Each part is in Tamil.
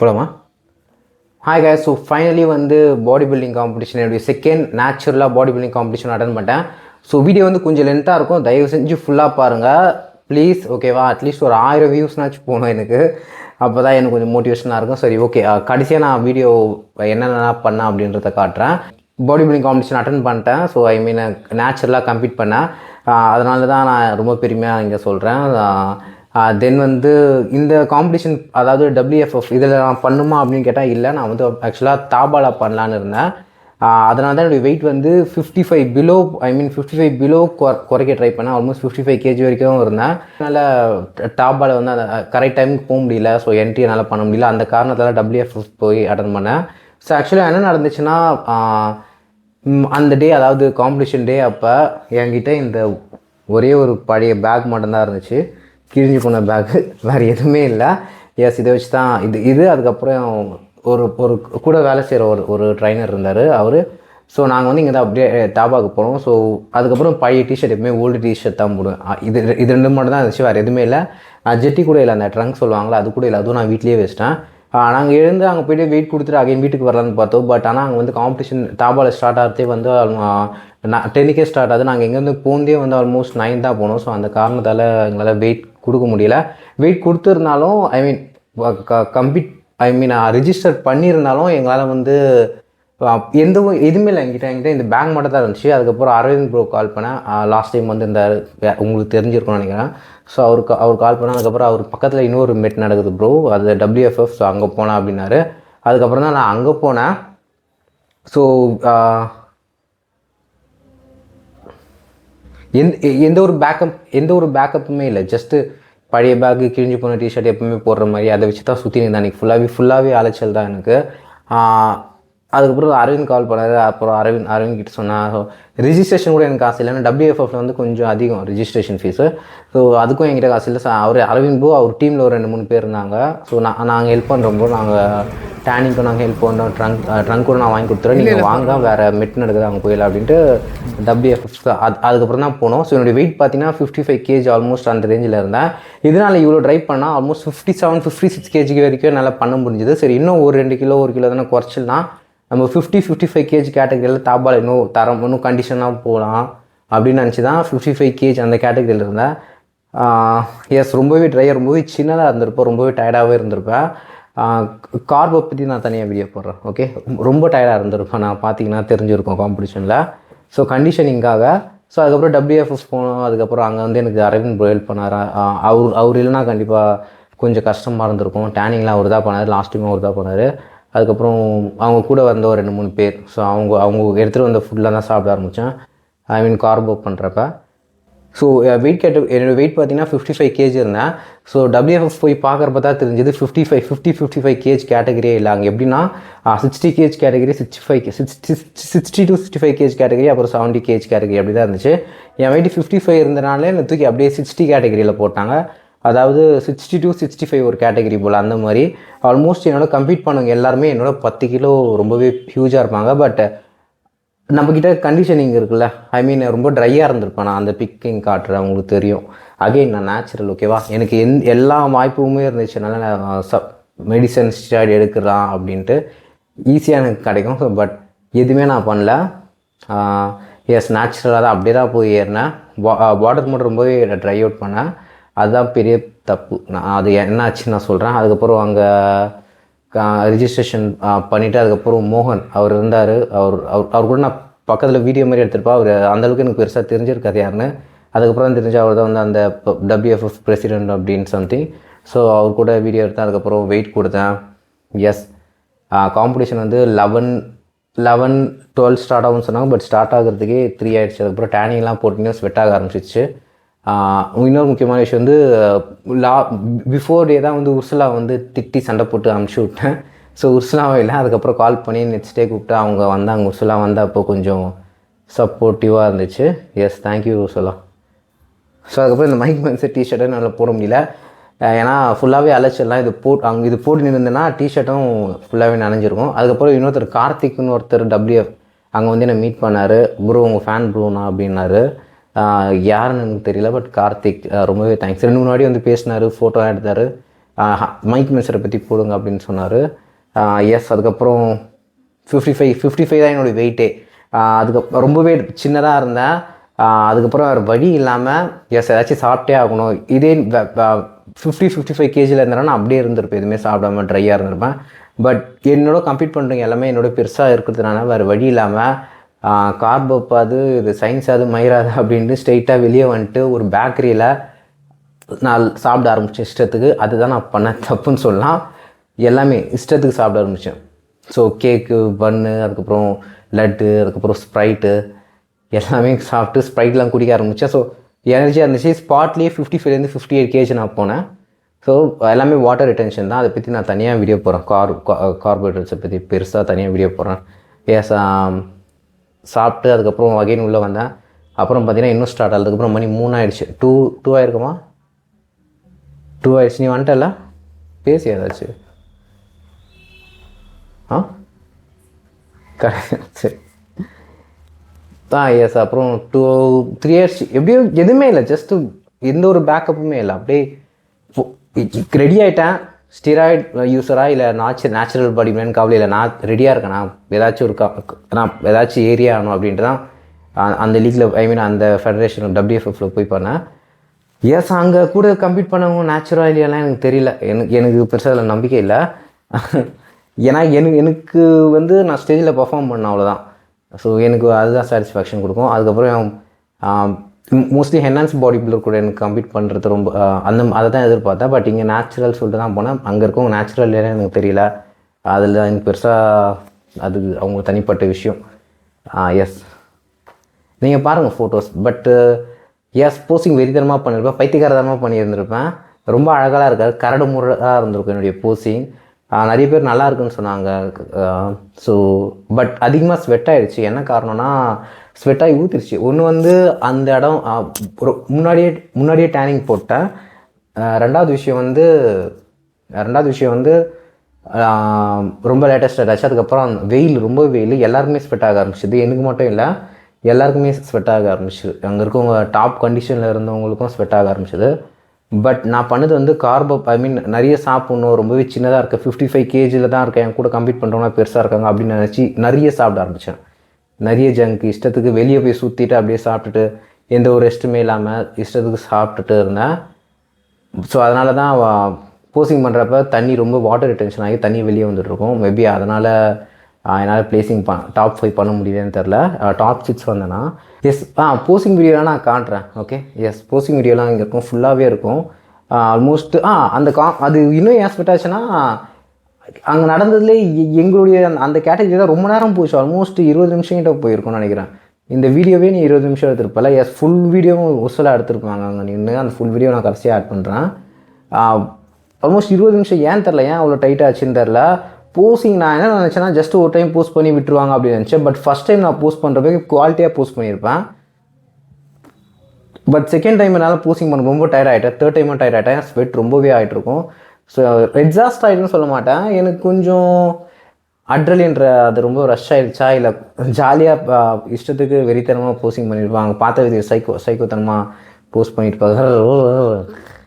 போலாமா? ஹாய் guys, ஸோ ஃபைனலி வந்து பாடி பில்டிங் காம்படிஷன் என்னுடைய செகண்ட் நேச்சுரலாக பாடி பில்டிங் காம்படிஷன் அட்டன் பண்ணிட்டேன். ஸோ வீடியோ வந்து கொஞ்சம் லென்த்தாக இருக்கும், தயவு செஞ்சு ஃபுல்லாக பாருங்கள் ப்ளீஸ், ஓகேவா? அட்லீஸ்ட் ஒரு 1000 வியூஸ்னாச்சும் போகணும் எனக்கு, அப்போ தான் எனக்கு கொஞ்சம் மோட்டிவேஷனாக இருக்கும். சரி, ஓகே, கடைசியாக நான் வீடியோ என்னென்னலாம் பண்ணேன் அப்படின்றத காட்டுறேன். பாடி பில்டிங் காம்படிஷன் அட்டன் பண்ணிட்டேன். ஸோ ஐ மீன் நேச்சுரலாக கம்ப்ளீட் பண்ணேன். அதனால தான் நான் ரொம்ப பெருமையாக இங்கே சொல்கிறேன். தென் வந்து இந்த காம்படிஷன், அதாவது டபிள்யூஎஃப்எஃப் இதில் நான் பண்ணுமா அப்படின்னு கேட்டால் இல்லை, நான் வந்து ஆக்சுவலாக தாபாலா பண்ணலான்னு இருந்தேன். அதனால தான் என்னுடைய வெயிட் வந்து 55 பிலோ, ஐ மீன் 55 பிலோ குறைக்க ட்ரை பண்ணேன். ஆல்மோஸ்ட் 55 kg வரைக்கும் இருந்தேன். அதனால் தாபால வந்து அந்த கரெக்ட் டைமுக்கு போக முடியல. ஸோ என்ட்ரி என்னால் பண்ண முடியல. அந்த காரணத்தால் டபிள்யூஎஃப்எஃப் போய் அட்டன் பண்ணேன். ஸோ ஆக்சுவலாக என்ன நடந்துச்சுன்னா, அந்த டே, அதாவது காம்படிஷன் டே அப்போ என்கிட்ட இந்த ஒரே ஒரு பழைய பேக் மட்டும்தான் இருந்துச்சு, கிழிஞ்சு போன பேக்கு, வேறு எதுவுமே இல்லை. எஸ், இதை வச்சு தான் இது அதுக்கப்புறம் ஒரு கூட வேலை செய்கிற ஒரு ட்ரைனர் இருந்தார் அவர். ஸோ நாங்கள் வந்து இங்கே தான் அப்படியே தாபாவுக்கு போனோம். ஸோ அதுக்கப்புறம் பழைய டிஷர்ட், எப்பவுமே ஓல்டு டிஷர்ட் தான் போடுவேன். இது ரெண்டு மட்டும் தான் இருந்துச்சு, வேறு எதுவுமே இல்லை. ஜெட்டி கூட இல்லை, அந்த ட்ரங்க் சொல்லுவாங்களா, அது கூட இல்லை, அதுவும் நான் வீட்லேயே வச்சிட்டேன். நாங்கள் எழுந்து அங்கே போய்ட்டு வெயிட் கொடுத்துட்டு அகைன் வீட்டுக்கு வரலான்னு பார்த்தோம். பட் ஆனால் அங்கே வந்து காம்படிஷன் தாபாவில் ஸ்டார்ட் ஆகிறதே வந்து 10க்கே ஸ்டார்ட் ஆகுது. நாங்கள் எங்கேருந்து போந்தே வந்து ஆல்மோஸ்ட் 9 தான் போனோம். ஸோ அந்த காரணத்தால் எங்களால் வெயிட் கொடுக்க முடியல. வெயிட் கொடுத்துருந்தாலும், ஐ மீன் ரிஜிஸ்டர் பண்ணியிருந்தாலும் எங்களால் வந்து எதுவுமே இல்லை. என்கிட்ட இந்த பேங்க் மட்டும் தான் இருந்துச்சு. அதுக்கப்புறம் அரவிந்த் ப்ரோ கால் பண்ணேன். லாஸ்ட் டைம் வந்து இந்த உங்களுக்கு தெரிஞ்சிருக்கும்னு நினைக்கிறேன். ஸோ அவர் கால் பண்ணேன். அதுக்கப்புறம் அவர் பக்கத்தில் இன்னொரு மெட் நடக்குது ப்ரோ, அது டபிள்யூஎஃப்எஃப். ஸோ அங்கே போனேன் அப்படின்னாரு. அதுக்கப்புறம் தான் நான் அங்கே போனேன். ஸோ எந்த ஒரு பேக்கப்புமே இல்லை. ஜஸ்ட்டு பழைய பேக்கு, கிழிஞ்சு போன டிஷர்ட் எப்பவுமே போடுற மாதிரி அதை வச்சு தான் சுற்றி இருந்தேன். அன்றைக்கி ஃபுல்லாகவே அலைச்சல் தான் எனக்கு. அதுக்கப்புறம் அரவிந்த் கால் பண்ணார். அப்புறம் அரவிந்த் கிட்ட சொன்னேன். ஸோ ரிஜிஸ்ட்ரேஷன் கூட எனக்கு காசு இல்லை. ஏன்னா டபிள்யூஎஃப்எஃப்ல வந்து கொஞ்சம் அதிகம் ரிஜிஸ்ட்ரேஷன் ஃபீஸு. ஸோ அதுக்கும் என்கிட்ட காசு இல்லை. அரவிந்த் ப்ரோ, அவர் டீமில் ஒரு 2-3 பேர் இருந்தாங்க. ஸோ நாங்கள் ஹெல்ப் பண்ணுறோம். நாங்கள் டேனிங்க்கும் நாங்கள் ஹெல்ப் பண்ணுறோம். ட்ரங்க் கூட நான் வாங்கி கொடுத்துறேன், நீங்கள் வாங்க, வேறு மெட் நடக்குது அங்கே போயிடலாம் அப்படின்ட்டு டபிள்யூஎஃப்எஃப் அதுக்கப்புறம் தான் போனோம். ஸோ என்னுடைய வெயிட் பார்த்தீங்கன்னா 55 kg ஆல்மோஸ்ட் அந்த ரேஞ்சில் இருந்தேன். இதனால் இவ்வளோ ட்ரை பண்ணால் ஆல்மோஸ்ட் 57-56 kg வரைக்கும் என்னால் பண்ண முடிஞ்சுது. சரி, இன்னும் ஒரு 2 கிலோ 1 கிலோ தானே குறைச்சிடலாம், நம்ம 50-55 kg கேட்டகரியில் தாபால் இன்னும் கண்டிஷனாக போகலாம் அப்படின்னு நினச்சி தான் 55 kg அந்த கேட்டகரியில் இருந்தேன். எஸ், ரொம்பவே ரொம்பவே சின்னதாக இருந்திருப்பேன், ரொம்பவே டயர்டாகவே இருந்திருப்பேன். கார்பை பற்றி நான் தனியாக வீடியோ போடுறேன். ஓகே, ரொம்ப டயர்டாக இருந்திருப்பேன் நான், பார்த்தீங்கன்னா தெரிஞ்சிருக்கோம் காம்படிஷனில். ஸோ கண்டிஷனிங்காக. ஸோ அதுக்கப்புறம் டபிள்யூஎஃப்எஃப் போனோம். அதுக்கப்புறம் அங்கே வந்து எனக்கு அரவிந்த் ப்ரோ ஹெல்ப் பண்ணார். அவர் இல்லைனா கண்டிப்பாக கொஞ்சம் கஷ்டமாக இருந்திருக்கும். டேனிங்லாம் அவர் தான் பண்ணார், லாஸ்ட் டைமும் அவர் தான் பண்ணார். அதுக்கப்புறம் அவங்க கூட வந்த ஒரு 2-3 பேர். ஸோ அவங்க எடுத்துகிட்டு வந்த ஃபுட்டில் தான் சாப்பிட ஆரம்பித்தேன், ஐ மீன் கார்போ பண்ணுறப்ப. ஸோ என்னோடய வெயிட் பார்த்தீங்கன்னா 55 kg இருந்தேன். ஸோ டபிள்யூஎஃப்எஃப் போய் பார்க்குறப்ப தான் தெரிஞ்சது 55 kg கேட்டகரியே இல்லை. அங்கே எப்படின்னா 60 kg கேட்டகரி, 60-65 kg கேட்டகரி, அப்புறம் 70 kg கேட்டகரி, அப்படி தான் இருந்துச்சு. என் வெயிட் 55 இருந்தனாலே என்னை தூக்கி அப்படியே 60 கேட்டகரியில் போட்டாங்க. அதாவது 60-65 ஒரு கேட்டகரி போல், அந்த மாதிரி. ஆல்மோஸ்ட் என்னோட கம்ப்ளீட் பண்ணவங்க எல்லாருமே என்னோட 10 கிலோ ரொம்பவே ஹியூஜாக இருப்பாங்க. பட் நம்மக்கிட்ட கண்டிஷனிங் இருக்குல்ல, ஐ மீன் ரொம்ப ட்ரையாக இருந்திருப்பேன் நான். அந்த பிக்கிங் காட்டுறேன், உங்களுக்கு தெரியும். அகெயின் நான் நேச்சுரல், ஓகேவா? எனக்கு எல்லா வாய்ப்புமே இருந்துச்சுனால நான் மெடிசன் ஸ்டார்ட் எடுக்கலாம் அப்படின்ட்டு ஈஸியாக எனக்கு கிடைக்கும். பட் எதுவுமே நான் பண்ணல. எஸ், நேச்சுரலாக தான் அப்படியே தான் போய் ஏறினேன். வாட்டர் மட்டும் ரொம்பவே ட்ரை அவுட் பண்ணேன். அதுதான் பெரிய தப்பு. நான் அது என்னாச்சுன்னு நான் சொல்கிறேன். அதுக்கப்புறம் அங்கே ரிஜிஸ்ட்ரேஷன் பண்ணிவிட்டு அதுக்கப்புறம் மோகன் அவர் இருந்தார். அவர் கூட நான் பக்கத்தில் வீடியோ மாதிரி எடுத்துருப்பா. அவர் அந்தளவுக்கு எனக்கு பெருசாக தெரிஞ்சிருக்காது யாருன்னு. அதுக்கப்புறம் தெரிஞ்ச அவர் தான் வந்து அந்த டபிள்யூஎஃப்எஃப் பிரசிடென்ட் அப்படின்னு சம்திங். ஸோ அவர் கூட வீடியோ எடுத்தேன். அதுக்கப்புறம் வெயிட் கொடுத்தேன். எஸ், காம்படிஷன் வந்து 11-12 ஸ்டார்ட் ஆகும்னு சொன்னாங்க. பட் ஸ்டார்ட் ஆகிறதுக்கே 3 ஆகிடுச்சு. அதுக்கப்புறம் டேனிங்லாம் போட்டிங்கன்னா ஸ்வெட் ஆக ஆரம்பிச்சிச்சு. இன்னொரு முக்கியமான விஷயம் வந்து பிஃபோர் டே தான் வந்து உர்சுலா வந்து திட்டி சண்டை போட்டு அனுப்பிச்சி விட்டேன். ஸோ உர்சுலாவே இல்லை. அதுக்கப்புறம் கால் பண்ணி நெக்ஸ்ட் டே கூப்பிட்டு அவங்க வந்தாங்க. உர்சுலா வந்து அப்போ கொஞ்சம் சப்போர்ட்டிவாக இருந்துச்சு. S, thank you Ursula. ஸோ அதுக்கப்புறம் இந்த மைக் மென்ஸு டிஷர்ட்டை என்னால் போட முடியல. ஏன்னா ஃபுல்லாகவே அலைச்சல்லாம். இது போட்டு நின்றுந்தேன்னா டிஷர்ட்டும் ஃபுல்லாகவே நனைஞ்சிருக்கும். அதுக்கப்புறம் இன்னொருத்தர் கார்த்திக்னு ஒருத்தர் டபிள்யூஎஃப் அங்கே வந்து என்னை மீட் பண்ணார். ப்ரோ, உங்கள் ஃபேன் ப்ரோனா அப்படின்னாரு. யாருன்னு எனக்கு தெரியல. பட் கார்த்திக் ரொம்பவே தேங்க்ஸ். 2 முன்னாடி வந்து பேசினார், ஃபோட்டோலாம் எடுத்தார். மைக் மென்சரை பற்றி போடுங்க அப்படின்னு சொன்னார். எஸ், அதுக்கப்புறம் 55 தான் என்னோடய வெயிட்டே. அதுக்கப்புறம் ரொம்பவே சின்னதாக இருந்தேன். அதுக்கப்புறம் வேறு வழி இல்லாமல் எஸ் ஏதாச்சும் சாப்பிட்டே ஆகணும். இதே 55 கேஜியில் இருந்தேன்னா நான் அப்படியே இருந்திருப்பேன், எதுவுமே சாப்பிடாம ட்ரையாக இருந்திருப்பேன். பட் என்னோட கம்ப்ளீட் பண்ணுறவங்க எல்லாமே என்னோட பெருசாக இருக்கிறதுனால வேறு வழி இல்லாமல் கார்பப்பாது இது சயின்ஸாது மயிராது அப்படின்ட்டு ஸ்ட்ரெயிட்டாக வெளியே வந்துட்டு ஒரு பேக்கரியில் நான் சாப்பிட ஆரம்பித்தேன் இஷ்டத்துக்கு. அதுதான் நான் பண்ண தப்புன்னு சொல்லலாம். எல்லாமே இஷ்டத்துக்கு சாப்பிட ஆரம்பித்தேன். ஸோ கேக்கு, பன்னு, அதுக்கப்புறம் லட்டு, அதுக்கப்புறம் ஸ்ப்ரைட்டு எல்லாமே சாப்பிட்டு ஸ்ப்ரைட்லாம் குடிக்க ஆரம்பித்தேன். ஸோ எனர்ஜியாக இருந்துச்சு. ஸ்பாட்லேயே 55லேருந்து 58 கேஜி நான் போனேன். ஸோ எல்லாமே வாட்டர் ரிட்டென்ஷன் தான். அதை பற்றி நான் தனியாக வீடியோ போடுறேன். கார்போஹைட்ரேட்ஸை பற்றி பெருசாக தனியாக வீடியோ போடுறேன். எஸ், சாப்பிட்டு அதுக்கப்புறம் அகைன் உள்ளே வந்தேன். அப்புறம் பார்த்தீங்கன்னா இன்னும் ஸ்டார்ட் ஆகுது. அதுக்கப்புறம் மணி 3 ஆகிடுச்சு. 2 ஆகிருக்குமா? 2 ஆகிடுச்சு. நீ வந்துட்டல பேசி ஏதாச்சும் சரி எஸ். அப்புறம் 3 இயர்ஸ் எப்படியோ எதுவுமே இல்லை, ஜஸ்ட்டு எந்த ஒரு பேக்கப்புமே இல்லை. அப்படியே ரெடி ஆகிட்டேன். ஸ்டீராய்டு யூஸராக இல்லை நேச்சுரல் பாடி பிளான் கவலை இல்லை. நான் ரெடியாக இருக்கேன். நான் ஏதாச்சும் நான் ஏதாச்சும் ஏரியா ஆகணும் அப்படின்ட்டு தான் அந்த லீக்கில் அந்த ஃபெடரேஷன் WFFல போய் பண்ணேன். எஸ், அங்கே கூட கம்ப்ளீட் பண்ணவங்க நேச்சுரல் இல்லையெல்லாம் எனக்கு தெரியல. எனக்கு பெருசாக அதில் நம்பிக்கை இல்லை. ஏன்னா எனக்கு நான் ஸ்டேஜில் பர்ஃபார்ம் பண்ணேன், அவ்வளோதான். ஸோ எனக்கு அதுதான் சாட்டிஸ்ஃபேக்ஷன் கொடுக்கும். அதுக்கப்புறம் மோஸ்ட்லி ஹென்ஹான்ஸ் பாடி பில்டர் கூட எனக்கு கம்ப்ளீட் பண்ணுறது ரொம்ப அதை தான் எதிர்பார்த்தேன். பட் இங்கே நேச்சுரல் சொல்லிட்டு தான் போனேன். அங்கே இருக்கவங்க நேச்சுரல் இல்லைன்னு எனக்கு தெரியல. அதில் எனக்கு பெருசாக அது அவங்க தனிப்பட்ட விஷயம். எஸ், நீங்கள் பாருங்கள் ஃபோட்டோஸ். பட்டு எஸ், போஸ்டிங் வெறித்தனமாக பண்ணியிருப்பேன், பைத்தியக்காரத்தனமாக பண்ணியிருந்திருப்பேன். ரொம்ப அழகாக இருக்காது, கரடு முரடாக இருந்திருக்கும் என்னுடைய போஸ்டிங். நிறைய பேர் நல்லா இருக்குன்னு சொன்னாங்க. ஸோ பட் அதிகமாக ஸ்வெட் ஆகிடுச்சு. என்ன காரணம்னா ஸ்வெட்டாகி ஊற்றிருச்சு. ஒன்று அந்த இடம் முன்னாடியே டேனிங் போட்டேன். ரெண்டாவது விஷயம் ரொம்ப லேட்டஸ்ட் ஆகிடுச்சு. அதுக்கப்புறம் ரொம்ப வெயில், எல்லாருக்குமே ஸ்வெட் ஆக ஆரம்பிச்சிது. எனக்கு மட்டும் இல்லை, எல்லாருக்குமே ஸ்வெட் ஆக ஆரம்பிச்சிது. அங்கே இருக்கவங்க டாப் கண்டிஷனில் இருந்தவங்களுக்கும் ஸ்வெட் ஆக ஆரம்பிச்சிது. பட் நான் பண்ணது நிறைய சாப்பிட்ணும், ரொம்பவே சின்னதாக இருக்கேன், 55 கேஜியில் தான் இருக்கேன், என் கூட கம்ப்ளீட் பண்ணுறவங்க பெருசாக இருக்காங்க அப்படின்னு நினச்சி நிறைய சாப்பிட ஆரம்பித்தேன். நிறைய ஜங்க் இஷ்டத்துக்கு வெளியே போய் சுற்றிட்டு அப்படியே சாப்பிட்டுட்டு எந்த ஒரு ரெஸ்ட்டுமே இல்லாமல் இஷ்டத்துக்கு சாப்பிட்டுட்டு இருந்தேன். ஸோ அதனால தான் போஸ்டிங் பண்ணுறப்ப தண்ணி ரொம்ப வாட்டர் ரிட்டென்ஷன் ஆகி தண்ணி வெளியே வந்துட்டுருக்கும். மேபி அதனால் என்னால் பிளேசிங் டாப் 5 பண்ண முடியலன்னு தெரில. டாப் 6 வந்தேன்னா எஸ். போஸ்டிங் வீடியோலாம் நான் காட்டுறேன். ஓகே, எஸ், போஸ்டிங் வீடியோலாம் இங்கே இருக்கும், ஃபுல்லாகவே இருக்கும். ஆல்மோஸ்ட் அது இன்னும் ஏன் ஸ்பெட் ஆச்சுன்னா அங்கே நடந்ததுலேயே எங்களுடைய அந்த கேட்டகரி தான் ரொம்ப நேரம் போச்சு. ஆல்மோஸ்ட் 20 நிமிஷம் கிட்ட போயிருக்கும்னு நினைக்கிறேன். இந்த வீடியோவே நீ 20 நிமிஷம் எடுத்துருப்பல. எஸ், ஃபுல் வீடியோவும் ஒசலாக எடுத்துருப்பாங்க அங்கே நின்று. அந்த ஃபுல் வீடியோ நான் கடைசியாக ஆட் பண்ணுறேன். ஆல்மோஸ்ட் 20 நிமிஷம் ஏன் தெரில, ஏன் அவ்வளோ டைட்டாக ஆச்சுன்னு தெரில. போஸ்டிங் நான் என்ன நினச்சேன்னா ஜஸ்ட் ஒரு டைம் போஸ்ட் பண்ணி விட்டுருவாங்க அப்படின்னு நினச்சேன். பட் ஃபஸ்ட் டைம் நான் போஸ்ட் பண்ணுறப்ப குவாலிட்டியாக போஸ்ட் பண்ணியிருப்பேன். பட் செகண்ட் டைம் என்னால் போஸ்டிங் பண்ண ரொம்ப டயர்ட் ஆகிட்டேன். தேர்ட் டைமும் டயர்ட் ஆகிட்டேன். ஸ்வெட் ரொம்பவே ஆகிட்ருக்கும். ஸோ எக்ஸாஸ்ட் ஆகிடுன்னு சொல்ல மாட்டேன், எனக்கு கொஞ்சம் அட்ரலின்ற அது ரொம்ப ரஷ் ஆகிடுச்சா இல்லை ஜாலியாக இஷ்டத்துக்கு வெறித்தனமாக போஸ்டிங் பண்ணியிருப்பாங்க. பார்த்த வித சைக்கோத்தனமாக போஸ்ட் பண்ணியிருப்பாங்க,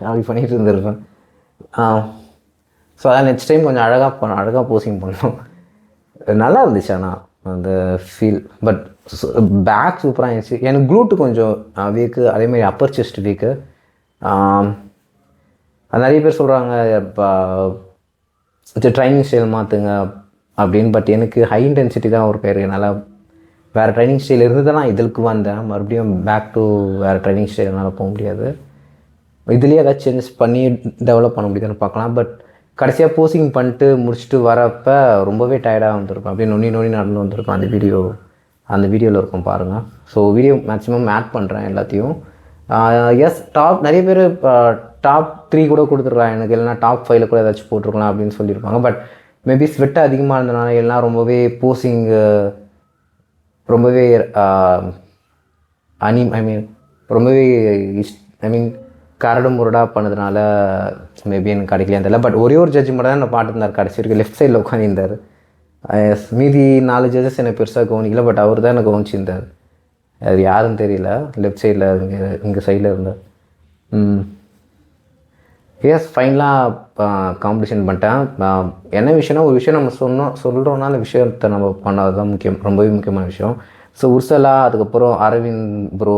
அப்படி பண்ணிகிட்டு இருந்திருப்பேன். ஸோ அதான் நெக்ஸ்ட் டைம் கொஞ்சம் அழகாக போஸ்டிங் பண்ணோம். நல்லா இருந்துச்சு ஆனால் அந்த ஃபீல். பட் பேக் சூப்பராக இருந்துச்சு. எனக்கு க்ளூட்டு கொஞ்சம் வீக்கு, அதேமாதிரி அப்பர் செஸ்ட் வீக்கு. நிறைய பேர் சொல்கிறாங்க இப்போ ட்ரைனிங் ஸ்டைல் மாற்றுங்க அப்படின்னு. பட் எனக்கு ஹை இன்டென்சிட்டி தான் ஒரு பேர். என்னால் வேறு ட்ரைனிங் ஸ்டைல் இருந்து தான் நான் இதுக்கு வந்தேன். மறுபடியும் பேக் டு வேறு ட்ரைனிங் ஸ்டைல் என்னால் போக முடியாது. இதுலேயே ஏதாச்சும் சேஞ்சஸ் பண்ணி டெவலப் பண்ண முடியுதுன்னு பார்க்கலாம். பட் கடைசியாக போஸ்டிங் பண்ணிட்டு முடிச்சுட்டு வரப்போ ரொம்பவே டயர்டாக வந்துருக்கும். அப்படியே நொனி நடந்து வந்திருக்கும். அந்த வீடியோவில் இருக்கும் பாருங்கள். ஸோ வீடியோ மேக்ஸிமம் ஆட் பண்ணுறேன் எல்லாத்தையும். எஸ், நிறைய பேர் டாப் 3 கூட கொடுத்துருக்கலாம் எனக்கு, இல்லைனா டாப் 5 கூட ஏதாச்சும் போட்டிருக்கலாம் அப்படின்னு சொல்லியிருப்பாங்க. பட் மேபி ஸ்வெட் அதிகமாக இருந்ததுனால எல்லாம் ரொம்பவே போஸ்டிங் ரொம்பவே ரொம்பவே கரடு முரடாக பண்ணதுனால மேபி எனக்கு கிடைக்கலையான்னு தெரியல. பட் ஒரே ஒரு ஜட்ஜ் மட்டும் தான் நான் பார்த்துருந்தார் கடைசி வரைக்கும், லெஃப்ட் சைடில் உட்காந்துருந்தார். மீதி 4 ஜட்ஜஸ் என்னை பெருசாக கவனிக்கல. பட் அவர் தான் எனக்கு கவனிச்சிருந்தார். அது யாருன்னு தெரியல, லெஃப்ட் சைடில் இங்கே சைடில் இருந்தார். எஸ் ஃபைனலாக காம்படிஷன் பண்ணிட்டேன். என்ன விஷயம்னா ஒரு விஷயம் நம்ம சொல்கிறோன்னா அந்த விஷயத்தை நம்ம பண்ணது தான் முக்கியம், ரொம்பவே முக்கியமான விஷயம். ஸோ உர்சலா, அதுக்கப்புறம் அரவிந்த் ப்ரோ,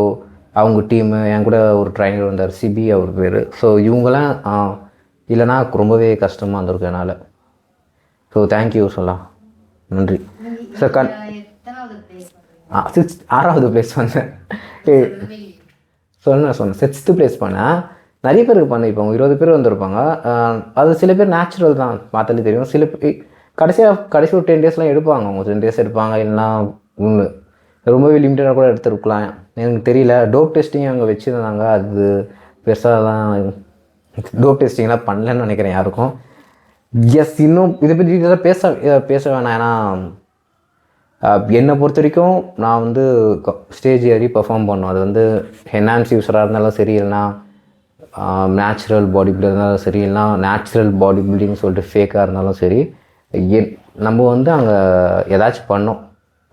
அவங்க டீமு, என் கூட ஒரு ட்ரைனர் வந்தார், சிபி அவர் பேர். ஸோ இவங்களாம் இல்லைனா ரொம்பவே கஷ்டமாக இருந்திருக்கும் என்னால். ஸோ தேங்க்யூ உர்சலா, நன்றி. ஸோ ஆறாவது ப்ளேஸ் வந்தேன். சொன்னேன் 6th ப்ளேஸ் பண்ணேன். நிறைய பேருக்கு பண்ணேன். இப்போ 20 பேர் வந்திருப்பாங்க. அது சில பேர் நேச்சுரல் தான், பார்த்தாலே தெரியும். சில கடைசி ஒரு 10 டேஸ்லாம் எடுப்பாங்க. அவங்க 10 டேஸ் எடுப்பாங்க, இல்லைனா ஒன்று ரொம்பவே லிமிட்டடாக கூட எடுத்துருக்கலாம், எனக்கு தெரியல. டோப் டெஸ்டிங் அங்கே வச்சுருந்தாங்க, அது பெருசாக தான் டோப் டெஸ்டிங்லாம் பண்ணலன்னு நினைக்கிறேன் யாருக்கும். எஸ், இன்னும் இதை பற்றி டீட்டெயிலாக பேச வேணாம். ஏன்னா என்னை பொறுத்த வரைக்கும் நான் வந்து ஸ்டேஜ் ஏறி பெர்ஃபார்ம் பண்ணோம். அது வந்து என்ஹான்ஸ் யூஸராக இருந்தாலும் சரி, இல்லைனா நேச்சுரல் பாடி பில்டர் இருந்தாலும் சரி, இல்லைனா நேச்சுரல் பாடி பில்டிங்னு சொல்லிட்டு ஃபேக்காக இருந்தாலும் சரி, நம்ம வந்து அங்கே ஏதாச்சும் பண்ணோம்.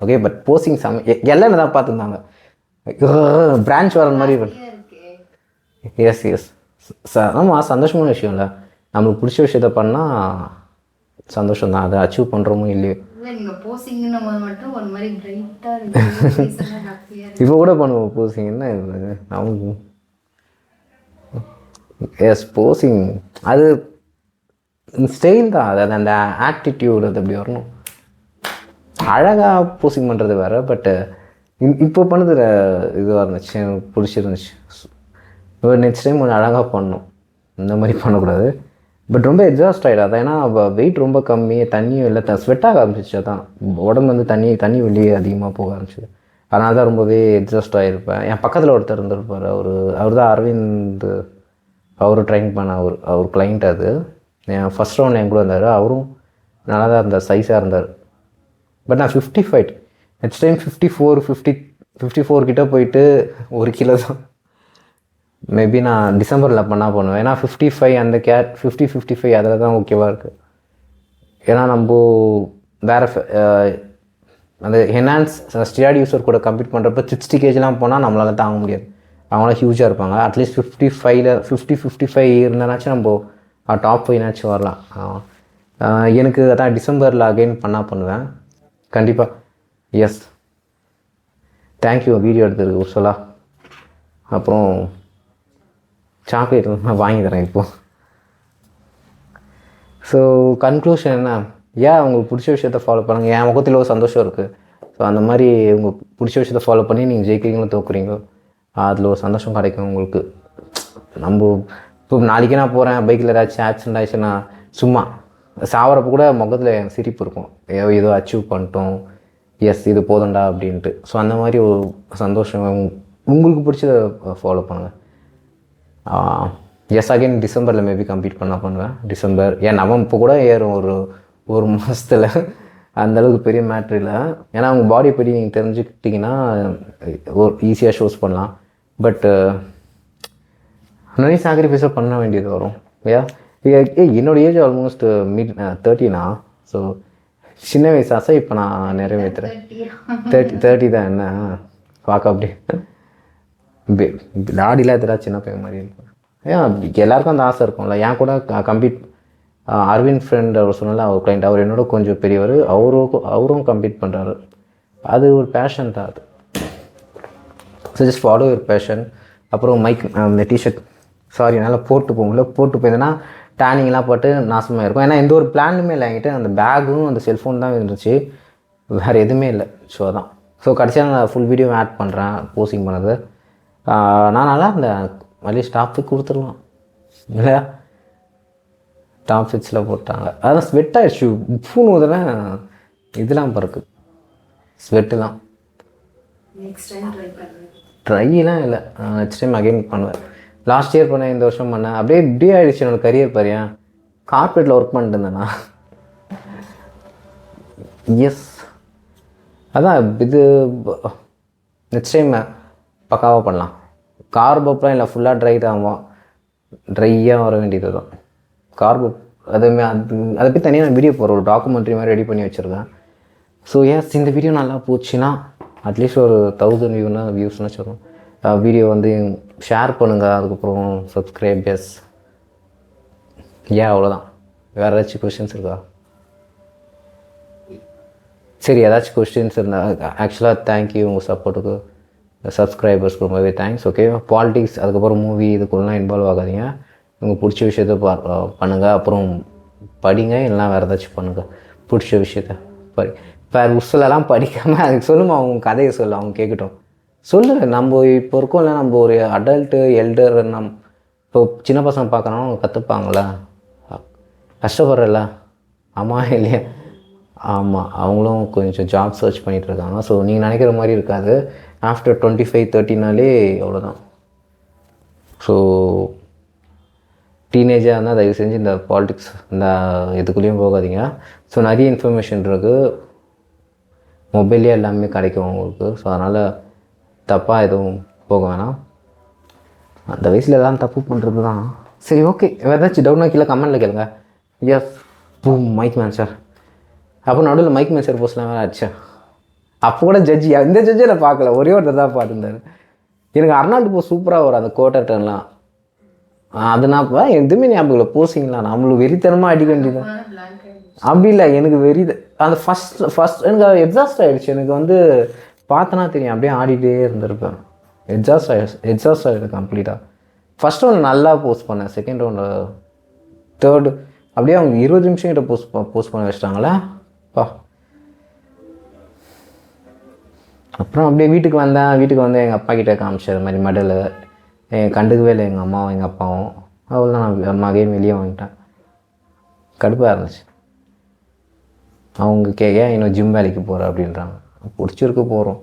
ஓகே, பட் போஸ்டிங் எல்லாம் தான் பார்த்துருந்தாங்க. பிரான்ச் வர மாதிரி. எஸ் ஆமாம், சந்தோஷமான விஷயம் இல்லை. நம்மளுக்கு பிடிச்ச விஷயத்த பண்ணால் சந்தோஷம் தான். அதை அச்சீவ் பண்ணுறோமோ இல்லையோ. இப்போ கூட பண்ணுவோம் போசிங். என்ன நமக்கு எஸ் போசிங் அது ஸ்டைல் தான். அதாவது அந்த ஆட்டிடியூட் அது அப்படி வரணும். அழகாக போசிங் பண்ணுறது வேறு, பட்டு இப்போ பண்ணது இதுவாக இருந்துச்சு, எனக்கு பிடிச்சிருந்துச்சு. நெக்ஸ்ட் டைம் கொஞ்சம் அழகாக பண்ணணும், இந்த மாதிரி பண்ணக்கூடாது. பட் ரொம்ப எக்ஸாஸ்ட் ஆகிடாது. ஏன்னா வெயிட் ரொம்ப கம்மி, தண்ணியும் இல்லை, ஸ்வெட்டாக ஆரம்பிச்சிச்சு. அதான் உடம்பு வந்து தண்ணி வெளியே அதிகமாக போக ஆரம்பிச்சிது. அதனால தான் ரொம்பவே எக்ஸாஸ்ட் ஆகிருப்பேன். என் பக்கத்தில் ஒருத்தர் இருந்திருப்பார், அவர் தான் அரவிந்த், அவர் ட்ரைன் பண்ண அவர் கிளைண்ட். அது என் ஃபஸ்ட் ரவுண்ட் என் கூட இருந்தார். அவரும் நல்லா தான் இருந்தார், சைஸாக இருந்தார். பட் நான் 55, நெக்ஸ்ட் டைம் 54 கிட்டே போயிட்டு 1 கிலோ தான் மேபி நான் டிசம்பரில் பண்ணுவேன். ஏன்னா 55 அந்த 55 அதில் தான் ஓகேவாக இருக்குது. ஏன்னா நம்ம வேறு அந்த என்ஹான்ஸ் ஸ்டிராய்டு யூஸர் கூட கம்ப்ளீட் பண்ணுறப்ப 60 kgலாம் போனால் நம்மளால் தாங்க முடியாது. அவங்களாம் ஹியூஜாக இருப்பாங்க. அட்லீஸ்ட் 55 இருந்தாச்சும் நம்ம டாப் 5 வரலாம். எனக்கு அதான் டிசம்பரில் அகைன் பண்ணுவேன் கண்டிப்பாக. எஸ், தேங்க்யூ வீடியோ எடுத்ததுக்கு உர்சலா. அப்புறம் சாக்லேட் நான் வாங்கி தரேன் இப்போது. ஸோ கன்க்ளூஷன் என்ன, உங்களுக்கு பிடிச்ச விஷயத்த ஃபாலோ பண்ணுங்கள். என் முகத்தில் ஒரு சந்தோஷம் இருக்குது. ஸோ அந்த மாதிரி உங்களுக்கு பிடிச்ச விஷயத்த ஃபாலோ பண்ணி நீங்கள் ஜெயிக்கிறீங்களோ தோக்குறீங்களோ அதில் ஒரு சந்தோஷம் கிடைக்கும் உங்களுக்கு. நம்ம இப்போ நாளைக்கு நான் போகிறேன், பைக்கில் ஏதாச்சும் ஆக்சிடென்ட் ஆயிடுச்சுன்னா சும்மா சாவரப்போ கூட முகத்தில் சிரிப்பு இருக்கும், ஏதோ அச்சீவ் பண்ணிட்டோம், எஸ் இது போதும்டா அப்படின்ட்டு. ஸோ அந்த மாதிரி ஒரு சந்தோஷம் உங்களுக்கு பிடிச்சத ஃபாலோ பண்ணுங்கள். எஸ், அகைன் டிசம்பரில் மேபி கம்ப்ளீட் பண்ணுவேன். டிசம்பர் நவம்பர் இப்போ கூட ஏறும் ஒரு மாதத்தில். அந்தளவுக்கு பெரிய மேட்ரு இல்லை. ஏன்னா அவங்க பாடி பற்றி நீங்கள் தெரிஞ்சுக்கிட்டிங்கன்னா ஒரு ஈஸியாக ஷோஸ் பண்ணலாம். பட் நிறைய சாக்ரிஃபைஸாக பண்ண வேண்டியது வரும். என்னோடய ஏஜ் ஆல்மோஸ்ட் மிட் 30னா. ஸோ சின்ன வயசு ஆசை இப்போ நான் நிறைவேற்றுறேன். 30 தான். என்ன பார்க்க அப்படி டாடிலாம் எதிராக சின்ன பையன் மாதிரி இருக்கும். எல்லாருக்கும் அந்த ஆசை இருக்கும்ல. என் கூட கம்ப்ளீட் அரவிந்த் ஃப்ரெண்ட் அவர் சொன்னால, அவர் கிளைண்ட், அவர் என்னோட கொஞ்சம் பெரியவர். அவரும் கம்ப்ளீட் பண்ணுறாரு. அது ஒரு பேஷன் தான் அது. So just follow your fashion. அப்புறம் இந்த டிஷர்ட் என்னால் போட்டு போயிருந்தேன்னா டேனிங்லாம் போட்டு நாசமாக இருக்கும். ஏன்னா எந்த ஒரு பிளானுமே இல்லை என்கிட்ட. அந்த பேக்கும் அந்த செல்ஃபோன் தான் இருந்துச்சு, வேறு எதுவுமே இல்லை. ஸோ அதான். ஸோ கடைசியாக நான் ஃபுல் வீடியோ ஆட் பண்ணுறேன் போஸ்டிங் பண்ணது. நான் நல்லா இருந்தேன். அட்லீஸ்ட் டாப் 5 கொடுத்துடலாம் இல்லையா? டாப் 6 போட்டாங்க. அதான் ஸ்வெட் ஆகிடுச்சு. பூன்னு ஊதுனா இதெல்லாம் பறக்கு ஸ்வெட்டுலாம். ட்ரைலாம் இல்லை. நெக்ஸ்ட் டைம் அகைன் பண்ணுவேன். லாஸ்ட் இயர் பண்ணேன், இந்த வருஷம் பண்ணேன். இப்படியே ஆகிடுச்சு என்னோடய கரியர். பாரியா, கார்பரேட்டில் ஒர்க் பண்ணிட்டு இருந்தேண்ணா. எஸ், அதான் இது நெக்ஸ்ட் டைம் பக்காவாக பண்ணலாம். கார்பப்லாம் இல்லை, ஃபுல்லாக ட்ரை தான். ட்ரையாக வர வேண்டியது தான் கார்பப். அதுவுமே அதை பற்றி தனியாக நான் வீடியோ போடுறேன், ஒரு டாக்குமெண்ட்ரி மாதிரி ரெடி பண்ணி வச்சுருக்கேன். ஸோ எஸ், இந்த வீடியோ நல்லா போச்சுன்னா அட்லீஸ்ட் ஒரு 1000 வியூஸ்னால் சொல்லணும். வீடியோ வந்து ஷேர் பண்ணுங்கள். அதுக்கப்புறம் சப்ஸ்கிரைப். எஸ், ஏன் அவ்வளோதான். வேறு ஏதாச்சும் கொஷின்ஸ் இருக்கா? சரி, ஏதாச்சும் கொஸ்டின்ஸ் இருந்தால் ஆக்சுவலாக தேங்க்யூ உங்கள் சப்போர்ட்டுக்கு, சப்ஸ்கிரைபர்ஸ்க்கு ரொம்பவே தேங்க்ஸ். ஓகே, பாலிடிக்ஸ் அதுக்கப்புறம் மூவி இதுக்குள்ளலாம் இன்வால்வ் ஆகாதீங்க. உங்களுக்கு பிடிச்ச விஷயத்த பண்ணுங்கள். அப்புறம் படிங்க, இல்லைனா வேறு ஏதாச்சும் பண்ணுங்கள். பிடிச்ச விஷயத்த இப்போ உஸ்லலாம் படிக்காமல் அதுக்கு சொல்லுமா, அவங்க கதையை சொல்லு, அவங்க கேட்கட்டும். சொல்லு. நம்ம இப்போ இருக்கோம் இல்லை, நம்ம ஒரு அடல்ட்டு எல்டர், இப்போ சின்ன பசங்க பார்க்கணும், அவங்க கற்றுப்பாங்களா? கஷ்டப்படுறல ஆமாம் இல்லையா? ஆமாம், அவங்களும் கொஞ்சம் ஜாப் சர்ச் பண்ணிகிட்ருக்காங்க. ஸோ நீங்கள் நினைக்கிற மாதிரி இருக்காது. ஆஃப்டர் 25-30 அவ்வளோதான். ஸோ டீனேஜாக இருந்தால் தயவு செஞ்சு இந்த பாலிடிக்ஸ் இந்த இதுக்குள்ளேயும் போகாதீங்க. ஸோ நிறைய இன்ஃபர்மேஷன் இருக்குது, மொபைல்லே எல்லாமே கிடைக்கும் உங்களுக்கு. ஸோ அதனால் தப்பாக எதுவும் போக வேணாம். அந்த வயசில் எல்லாம் தப்பு பண்ணுறது தான். சரி, ஓகே. ஏதாச்சும் டவுட்னா கீழே கமெண்ட்டில் கேளுங்க. Yes mic man sir. அப்போ நடுவில் மைக் மேன் சார் போஸ்ட்லாம் வேறு ஆச்சு. அப்போ கூட இந்த ஜட்ஜை நான் பார்க்கல, ஒரே ஒருத்தர் தான் பார்த்துருந்தாரு. எனக்கு அர்னால்டு போஸ் சூப்பராக வரும் அந்த கோட்டர் டர்ன்லாம். அது நான் இப்போ எதுவுமே ஞாபகம் இல்லை. போசிங்களா நம்மளுக்கு வெறித்தனமாக அடிக்க வேண்டியது அப்படி இல்லை. எனக்கு அந்த ஃபஸ்ட் எனக்கு எக்ஸாஸ்ட் ஆகிடுச்சு. எனக்கு வந்து பார்த்தனா தெரியும், அப்படியே ஆடிட்டே இருந்திருப்பேன். எக்ஸாஸ்ட் ஆகிடுது கம்ப்ளீட்டாக. ஃபஸ்ட் ரவுண்ட் நல்லா போஸ்ட் பண்ணேன், செகண்ட் ரவுண்டு தேர்டு அப்படியே அவங்க 20 நிமிஷம் கிட்ட போஸ்ட் பண்ண வச்சிட்டாங்களே பா. அப்புறம் அப்படியே வீட்டுக்கு வந்து எங்கள் அப்பா கிட்டே காமிச்சேன் இது மாதிரி மெடலு. கண்டுக்கவே இல்லை எங்கள் அம்மாவும் எங்கள் அப்பாவும். அவ்வளோதான், நான் மகையும் வெளியே வாங்கிட்டேன். கடுப்பாக இருந்துச்சு. அவங்க கேட்க இன்னும் ஜிம் வேலைக்கு போகிற அப்படின்றாங்க. பிடிச்சிருக்கு போகிறோம்.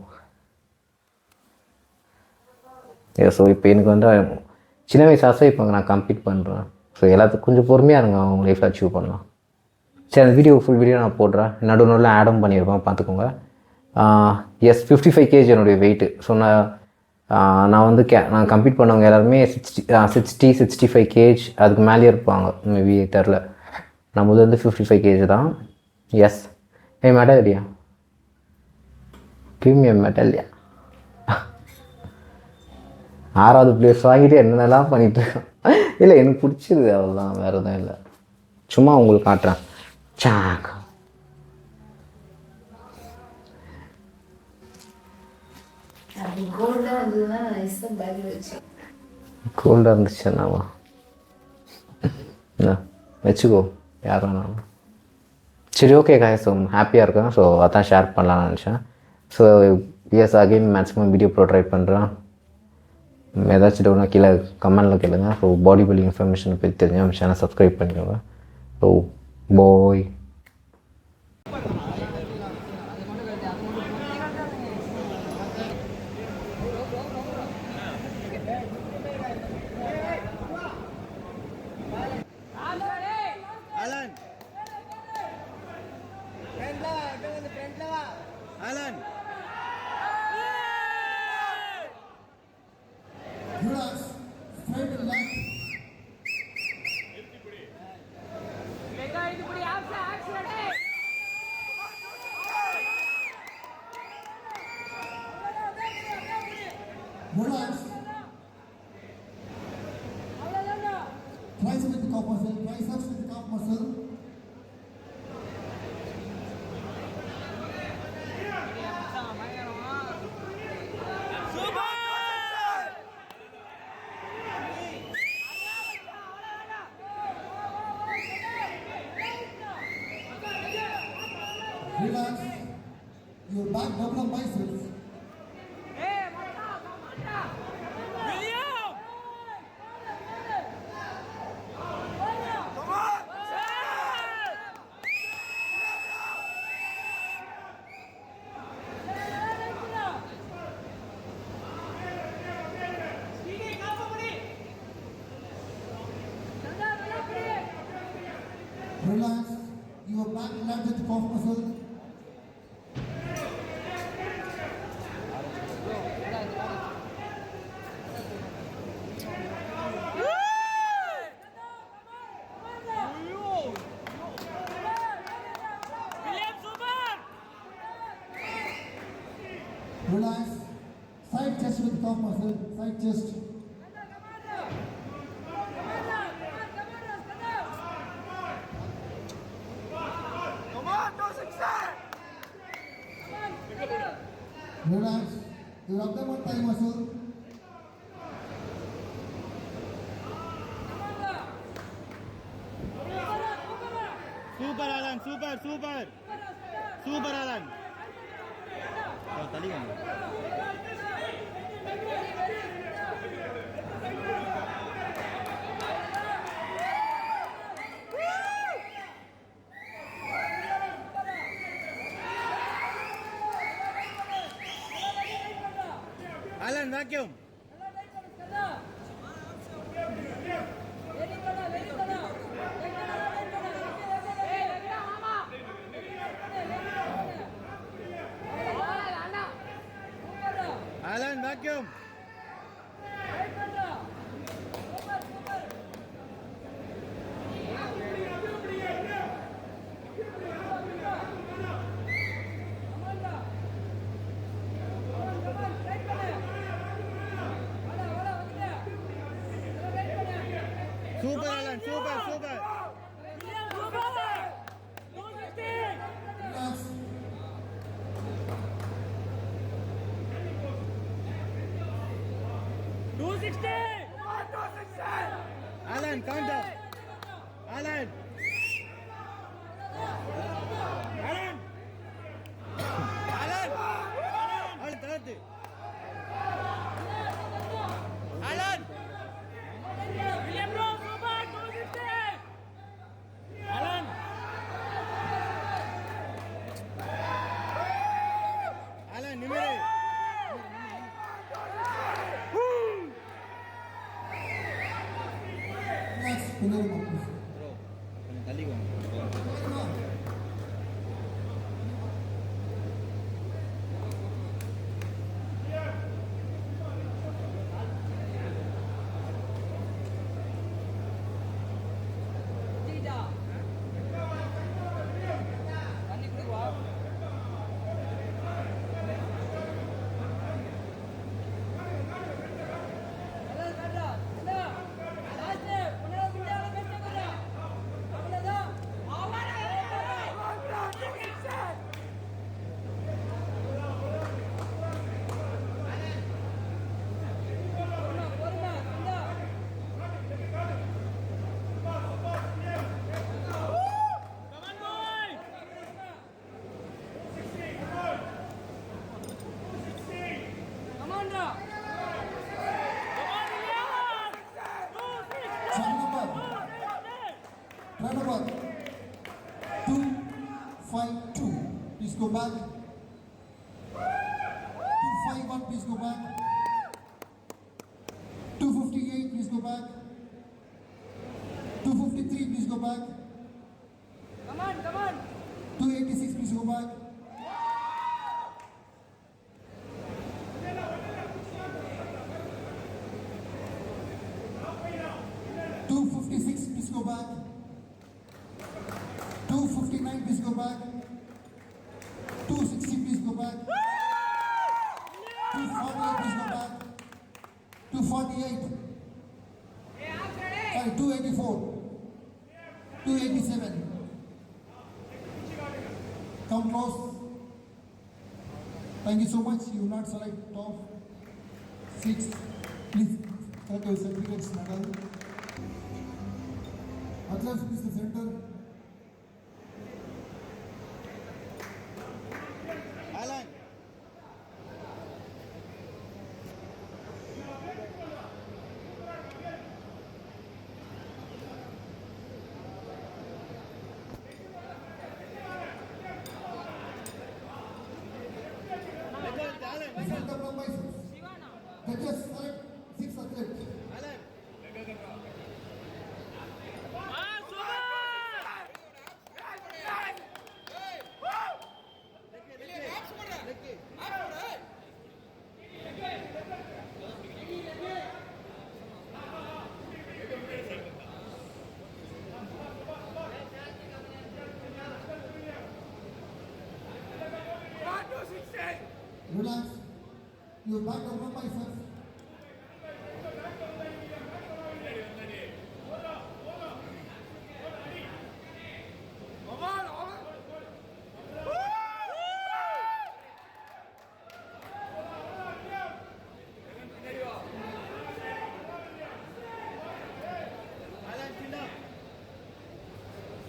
ஸோ இப்போ எனக்கு வந்து சின்ன வயசு ஆசை, இப்போ நான் கம்ப்ளீட் பண்ணுறேன். ஸோ எல்லாத்துக்கும் கொஞ்சம் பொறுமையாக இருங்க, அவங்க லைஃப்பில் அச்சீவ் பண்ணலாம். சரி, அந்த ஃபுல் வீடியோ நான் போடுறேன். நடுவில் ஆடும் பண்ணியிருப்பேன், பார்த்துக்கோங்க. எஸ் 55 kg என்னுடைய வெயிட்டு. ஸோ நான் வந்து நான் கம்ப்ளீட் பண்ணவங்க எல்லாருமே 65 kg அதுக்கு மேலேயே இருப்பாங்க, மேபி தெரில. நம்மளது வந்து 55 kg தான். எஸ் மெடல் இல்லையா, ப்ரீமியம் மெடல் இல்லையா, 6வது பிளேஸ் வாங்கிட்டு என்னென்னலாம் பண்ணிகிட்ருக்கேன். இல்லை, எனக்கு பிடிச்சிருது, அவ்வளோதான், வேறு எதுவும் இல்லை. சும்மா உங்களுக்கு காட்டுறேன். சாக் கோல்டாக இருந்துச்சுன்னாவா வச்சுக்கோ, யார் வேணாலும். சரி, ஓகே காய்ஸ், ஹாப்பியாக இருக்கேன். ஸோ அதான் ஷேர் பண்ணலான்னு நினச்சேன். So S again maximum video try பண்ணுறேன். ஏதாச்சும் டவுட்னா கீழே கமெண்டில் கேளுங்க. ஸோ பாடி பில்டிங் இன்ஃபர்மேஷனை பற்றி தெரிஞ்சு நம்ம சேனல் சப்ஸ்கிரைப் பண்ணிக்கோங்க. So bye. Relax, straight and left. Relax. Triceps with the calf muscle, triceps with the calf muscle. Relax. Your back double up biceps. Relax. Your back lat with calf muscle. Relax. Side chest with calf muscle. Side chest. Relax. You're up there one time, muscle. Super Alan, super Alan. Oh, tali kan? Alan, vacuum. Alan, vacuum. Super Alan, super. Relax. Alan, calm down. Alan. Alan, தரத்து. Alan. Alan, நிமிரு. Relax. பின்னாடி வா, please. Bro, கொஞ்சம் தள்ளி வாங்க. பின்னாடி வா. Try number 252. Please go back. 251. Please go back. 258. Please go back. 253. Please go back. Come on. 286. Please go back. 256. Please go back. 259. Please go back. 260. Please go back. 248. Please go back. 248. Sorry, 284. 287. Come close. Thank you so much. You will not select top 6. Please collect your certificates, medal. Athletes, please the center. Alan. The center number is. Judges select 6 athletes. Alan. Relax. You back up from myself.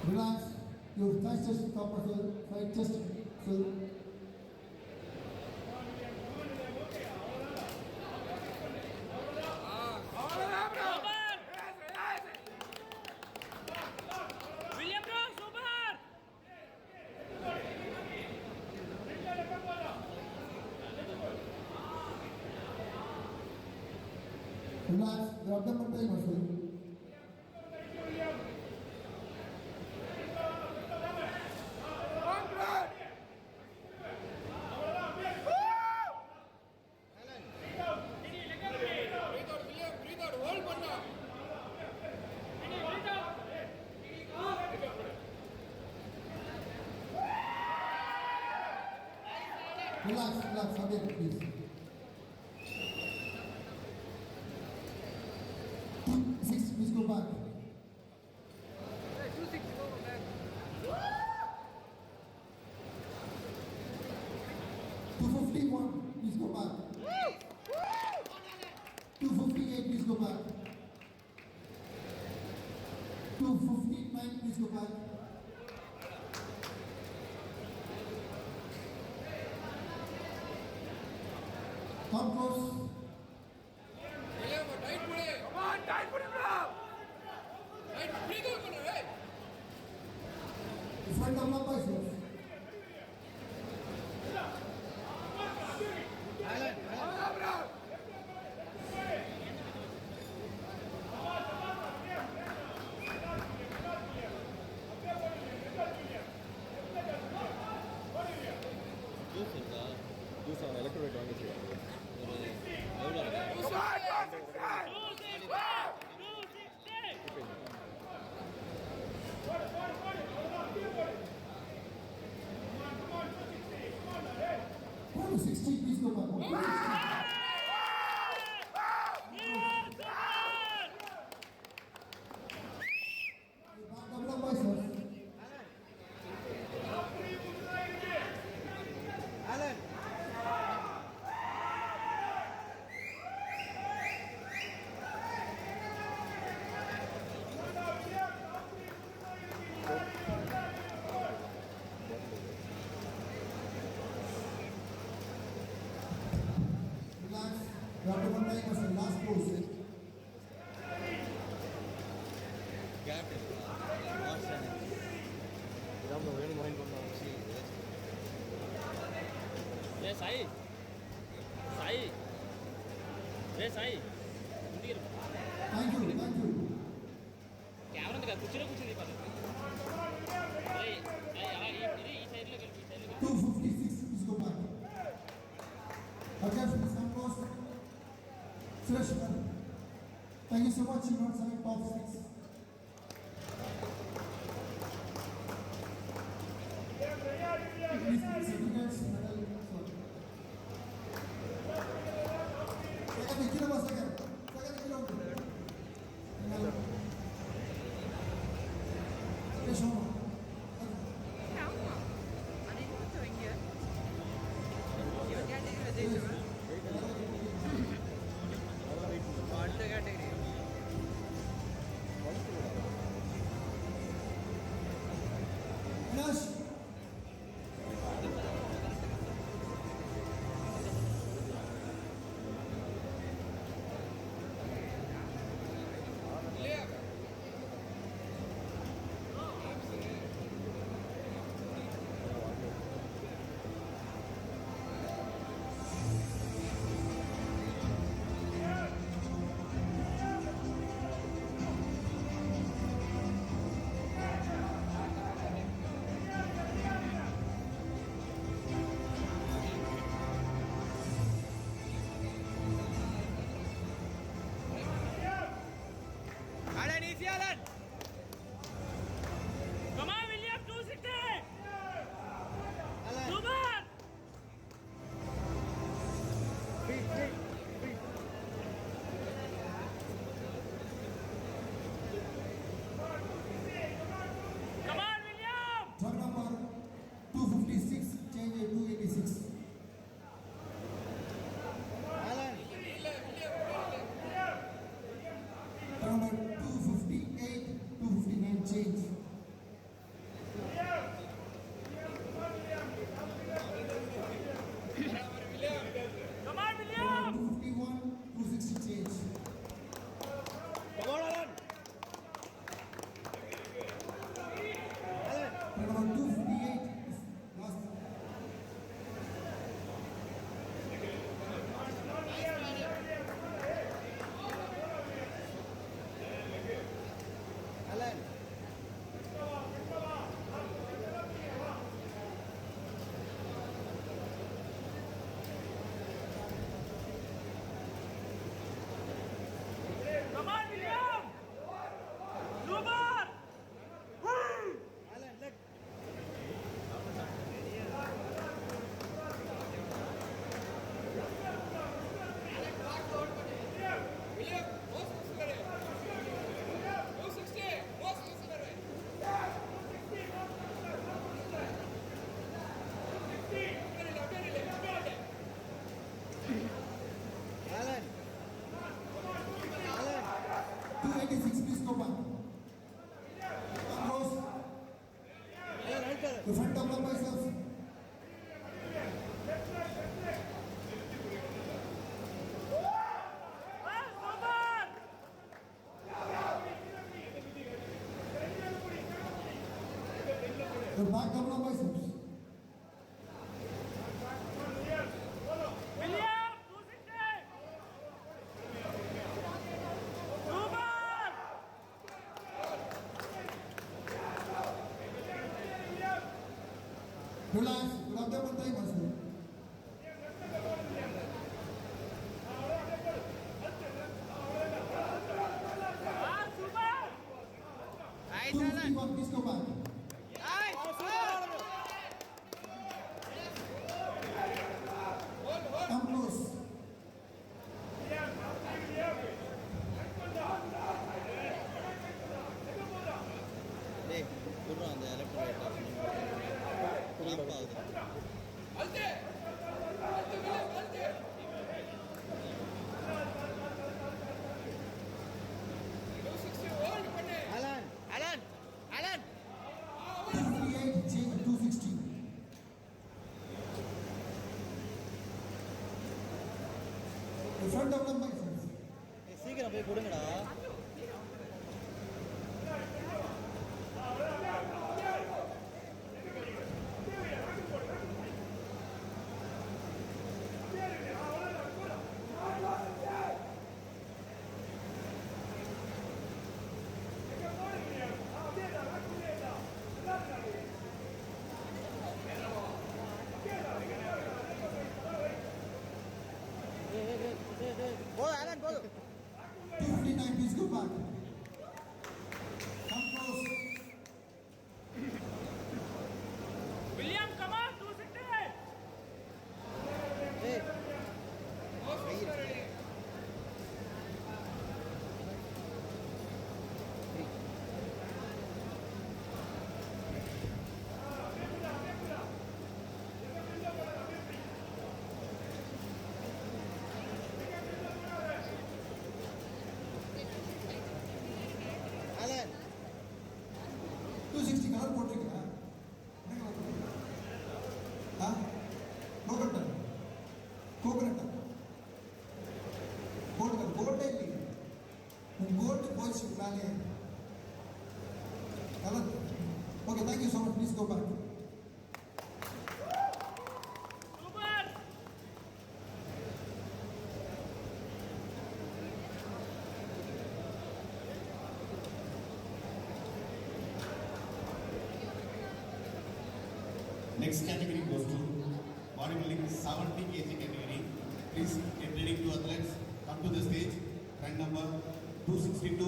Relax. Your thigh chest top muscle, side chest muscle. William bro, super! Relax. Your abdominal muscle. Relax, again, please. 6, please go back. 2-6, go back. 251, please go back. 258, please go back. 259, please go back. Come close. Front of the biceps. Juice இருக்கா ஜூஸ் அவன் எலக்ட்ரோலைட் வாங்கி வச்சுருக்காங்க ஒரு எவ்வளோ இருக்கு 60, please go back. Back double up biceps. Relax. Abdominal muscle. Last pose. Gap இதான் வேணும் மைண்ட் பண்ணாங்க ఏ సాయి సాయి రే సాయి ఇంటికి Thank you. కెమెరా ఉంది కదా కూర్చుని పద్ధతి అలా ఇది ఈ సైడ్లో కలిపి ఈ సైడ్లో 256, please go back. Again, please come close. Fresh man. Thank you so much. You know, select top 6. Please, certificates, medal, sorry. Second, kilo was second. Second, kilo. Yes, Shoma. Calma. I didn't know what doing here. You're getting ridiculous. What the category? Yes. The front double biceps. The back double biceps. William, 260. Super. Relax. Good abdomen thigh muscle. Super. 251. Please go back. Come close. டேய் குடுறா அந்த எலக்ட்ரோலைட் லாம்ப் ஆகுது Alan, Alan, Alan. 258. Change 260. The front double biceps. ஏய், சீக்கிரம் போய் கொடுங்கடா போதும் Alan, போதும். 259. Please go back. Come close. William, come on, 260. ஏய் Alan. 260 கலர் போட்டிருக்கா என்ன கலர் போட்டிருக்கா ஆ கோகனட் கோகனட் கோல்டு கோல்டே இல்லையே உன் கோல்டு போயிடுச்சு மேலே colour okay thank you so much please go back Super. Next category goes to bodybuilding 70 kg category. Please get ready to athletes. Come to the stage. Rank number 262,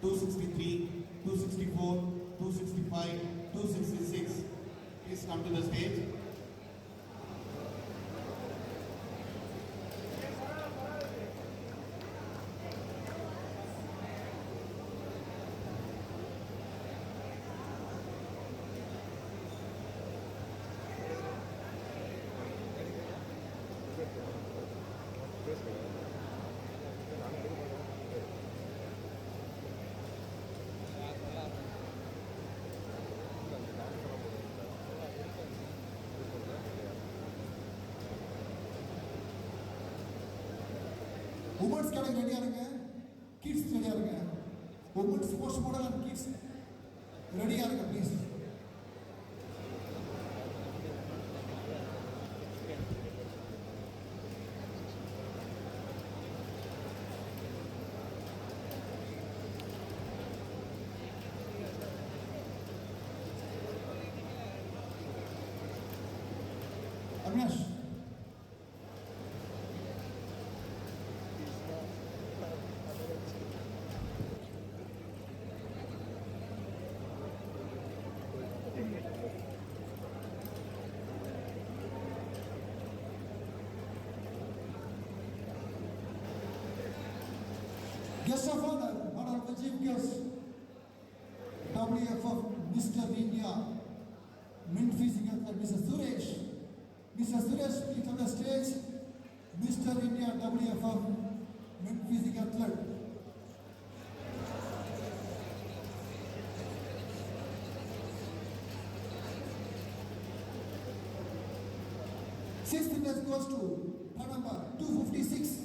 263, 264, 265, 266. Please come to the stage. Women's category ரெடியா இருங்க கிட்ஸ் ரெடியா இருங்க women's sports model and kids ரெடியா இருங்க please Avinash Guest of honor, honorable chief guest, WFF Mr. India, Mint Physical, Mr. Suresh. Mr. Suresh, please on the stage. Mr. India, WFF Mint Physical Athlete. Sixth place goes to third number 256.